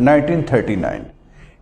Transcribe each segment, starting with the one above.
1939।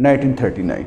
1939।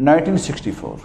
1964।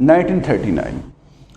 1939।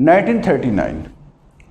1939।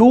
2।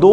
2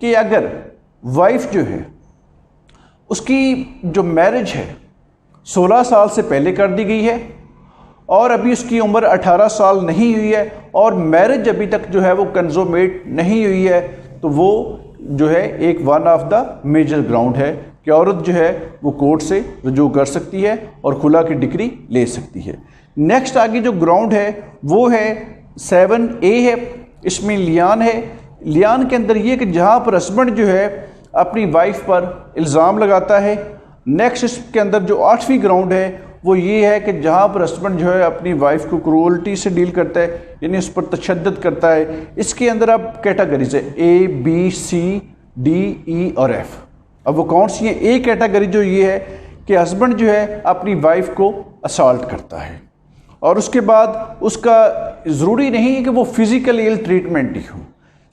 کہ اگر وائف جو ہے اس کی جو میرج ہے 16 سال سے پہلے کر دی گئی ہے اور ابھی اس کی عمر 18 سال نہیں ہوئی ہے اور میرج ابھی تک جو ہے وہ کنزومیٹ نہیں ہوئی ہے، تو وہ جو ہے ایک one of the major ground ہے کہ عورت جو ہے وہ کورٹ سے رجوع کر سکتی ہے اور خلا کی ڈگری لے سکتی ہے۔ نیکسٹ آگے جو گراؤنڈ ہے وہ ہے 7A ہے، اس میں لیان ہے۔ لیان کے اندر یہ کہ جہاں پر ہسبینڈ جو ہے اپنی وائف پر الزام لگاتا ہے۔ نیکسٹ اس کے اندر جو 8ویں گراؤنڈ ہے وہ یہ ہے کہ جہاں پر ہسبینڈ جو ہے اپنی وائف کو کرولٹی سے ڈیل کرتا ہے، یعنی اس پر تشدد کرتا ہے۔ اس کے اندر اب کیٹاگریز ہے A B C D E اور F۔ اب وہ کون سی ہیں؟ A کیٹاگری جو یہ ہے کہ ہسبینڈ جو ہے اپنی وائف کو اسالٹ کرتا ہے اور اس کے بعد اس کا ضروری نہیں ہے کہ وہ physical L treatment he who.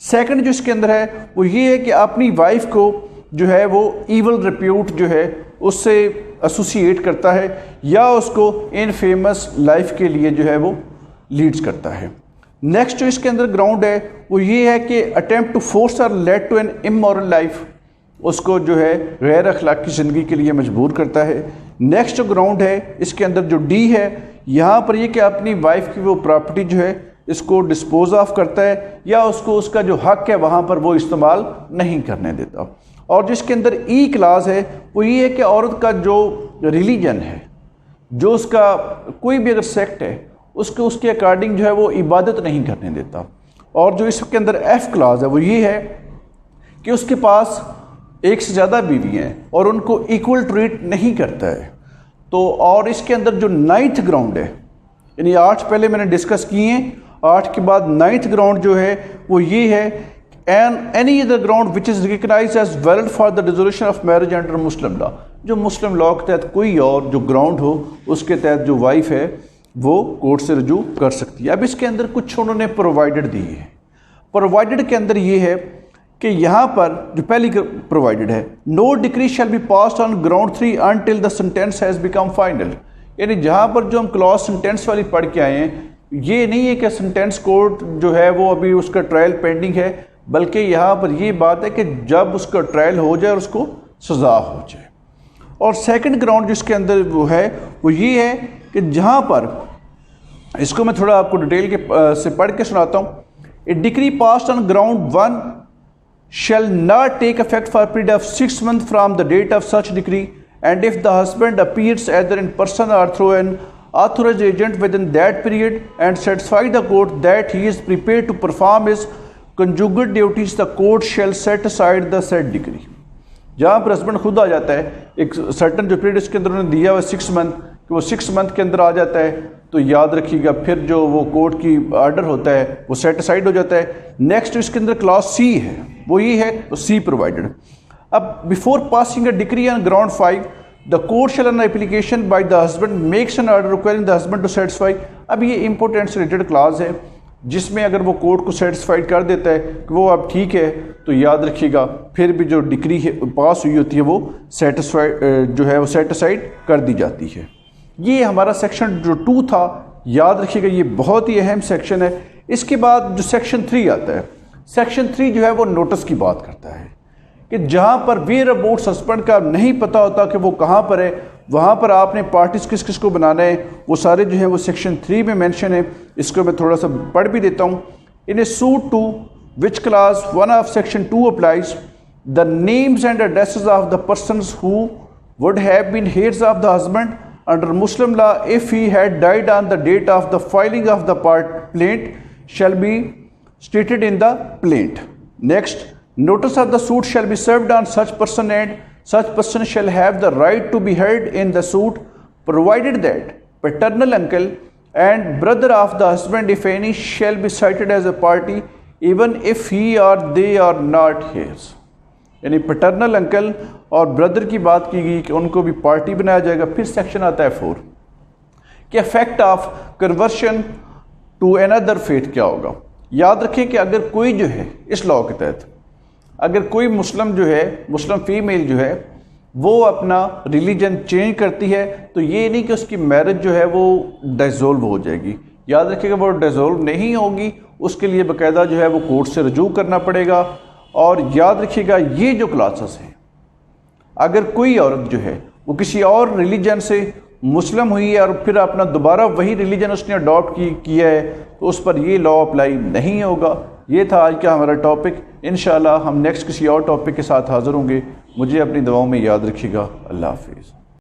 Second جو اس کے اندر ہے وہ یہ ہے کہ اپنی وائف کو جو ہے وہ ایول ریپیوٹ جو ہے اس سے ایسوسیٹ کرتا ہے یا اس کو ان فیمس لائف کے لیے جو ہے وہ لیڈز کرتا ہے۔ نیکسٹ جو اس کے اندر گراؤنڈ ہے وہ یہ ہے کہ اٹیمپٹ ٹو فورس اور lead to an immoral life, اس کو جو ہے غیر اخلاقی زندگی کے لیے مجبور کرتا ہے۔ نیکسٹ جو گراؤنڈ ہے اس کے اندر جو ڈی ہے، یہاں پر یہ کہ اپنی وائف کی وہ پراپرٹی جو ہے اس کو ڈسپوز آف کرتا ہے یا اس کو اس کا جو حق ہے وہاں پر وہ استعمال نہیں کرنے دیتا۔ اور جس کے اندر ای کلاس ہے وہ یہ ہے کہ عورت کا جو ریلیجن ہے، جو اس کا کوئی بھی اگر سیکٹ ہے، اس کے اکارڈنگ جو ہے وہ عبادت نہیں کرنے دیتا۔ اور جو اس کے اندر ایف کلاس ہے وہ یہ ہے کہ اس کے پاس ایک سے زیادہ بیوی ہیں اور ان کو ایکول ٹریٹ نہیں کرتا ہے۔ تو اور اس کے اندر جو 9th گراؤنڈ ہے، یعنی 8 پہلے میں نے ڈسکس کیے ہیں، 8 کے بعد 9th گراؤنڈ جو ہے وہ یہ ہے and any other ground which is recognized as valid for the dissolution of marriage under Muslim law، جو مسلم لاء کے تحت کوئی اور جو گراؤنڈ ہو اس کے تحت جو وائف ہے وہ کورٹ سے رجوع کر سکتی ہے۔ اب اس کے اندر کچھ انہوں نے پرووائڈڈ دی ہے۔ پرووائڈڈ کے اندر یہ ہے کہ یہاں پر جو پہلی پرووائڈڈ ہے، no decree shall be passed on ground 3 until the sentence has become final، یعنی جہاں پر جو ہم کلاس سنٹینس والی پڑھ کے آئے ہیں، یہ نہیں ہے کہ سنٹینس کورٹ جو ہے وہ ابھی اس کا ٹرائل پینڈنگ ہے، بلکہ یہاں پر یہ بات ہے کہ جب اس کا ٹرائل ہو جائے اور اس کو سزا ہو جائے۔ اور سیکنڈ گراؤنڈ جس کے اندر وہ ہے وہ یہ ہے کہ جہاں پر اس کو میں تھوڑا آپ کو ڈیٹیل کے سے پڑھ کے سناتا ہوں۔ A degree passed on ground 1 shall not take effect for a period of 6 months from the date of such decree, and if the husband appears either in person or through an authorized agent within that period and satisfy the court that he is prepared to perform his conjugal duties, the court shall set aside the said decree۔ جہاں پر husband خود آ جاتا ہے، ایک certain جو period اس کے اندر انہوں نے دیا ہوا 6 منتھ کہ وہ 6 منتھ کے اندر آ جاتا ہے، تو یاد رکھیے گا پھر جو وہ کورٹ کی آرڈر ہوتا ہے وہ سیٹ اسائڈ ہو جاتا ہے۔ نیکسٹ اس کے اندر کلاس سی ہے، وہ یہ ہے سی پرووائڈڈ۔ اب before passing a degree on ground 5 the court shall on application by the husband makes an order requiring the husband to satisfy۔ اب یہ امپورٹنٹ سے ریلیٹڈ کلاس ہے جس میں اگر وہ کورٹ کو سیٹسفائڈ کر دیتا ہے کہ وہ اب ٹھیک ہے، تو یاد رکھیے گا پھر بھی جو ڈگری پاس ہوئی ہوتی ہے وہ سیٹسفائڈ جو ہے وہ سیٹ اسائڈ کر دی جاتی ہے۔ یہ ہمارا سیکشن جو 2 تھا، یاد رکھیے گا یہ بہت ہی اہم سیکشن ہے۔ اس کے بعد جو سیکشن 3 آتا ہے، سیکشن 3 جو ہے وہ نوٹس کی بات کرتا ہے کہ جہاں پر ویئر اباؤٹس ہسبینڈ کا نہیں پتہ ہوتا کہ وہ کہاں پر ہے، وہاں پر آپ نے پارٹیز کس کس کو بنانا ہے، وہ سارے جو ہیں وہ سیکشن 3 میں مینشن ہے۔ اس کو میں تھوڑا سا پڑھ بھی دیتا ہوں۔ In a suit to which class 1 of section 2 applies, the names and addresses of the persons who would have been heirs of the husband under Muslim law if he had died on the date of the filing of the plaint shall be stated in the plaint. Next, notice of the suit shall be served on such person and such person shall have the right to be heard in the suit, provided that paternal uncle and brother of the husband, if any, shall be cited as a party even if he or they are not heirs۔ یعنی paternal uncle اور brother کی بات کی گئی کہ ان کو بھی party بنایا جائے گا۔ پھر سیکشن آتا ہے 4 کہ افیکٹ آف کنورشن ٹو اندر فیتھ کیا ہوگا۔ یاد رکھیں کہ اگر کوئی جو ہے اس لاء کے تحت اگر کوئی مسلم جو ہے، مسلم فیمیل جو ہے وہ اپنا ریلیجن چینج کرتی ہے، تو یہ نہیں کہ اس کی میرج جو ہے وہ ڈیزولو ہو جائے گی۔ یاد رکھیے گا وہ ڈیزولو نہیں ہوگی، اس کے لیے باقاعدہ جو ہے وہ کورٹ سے رجوع کرنا پڑے گا اور یاد رکھیے گا یہ جو کلاسز ہیں، اگر کوئی عورت جو ہے وہ کسی اور ریلیجن سے مسلم ہوئی ہے اور پھر اپنا دوبارہ وہی ریلیجن اس نے اڈاپٹ کیا ہے تو اس پر یہ لا اپلائی نہیں ہوگا۔ یہ تھا آج کا ہمارا ٹاپک۔ انشاءاللہ ہم نیکسٹ کسی اور ٹاپک کے ساتھ حاضر ہوں گے۔ مجھے اپنی دعاؤں میں یاد رکھیے گا۔ اللہ حافظ۔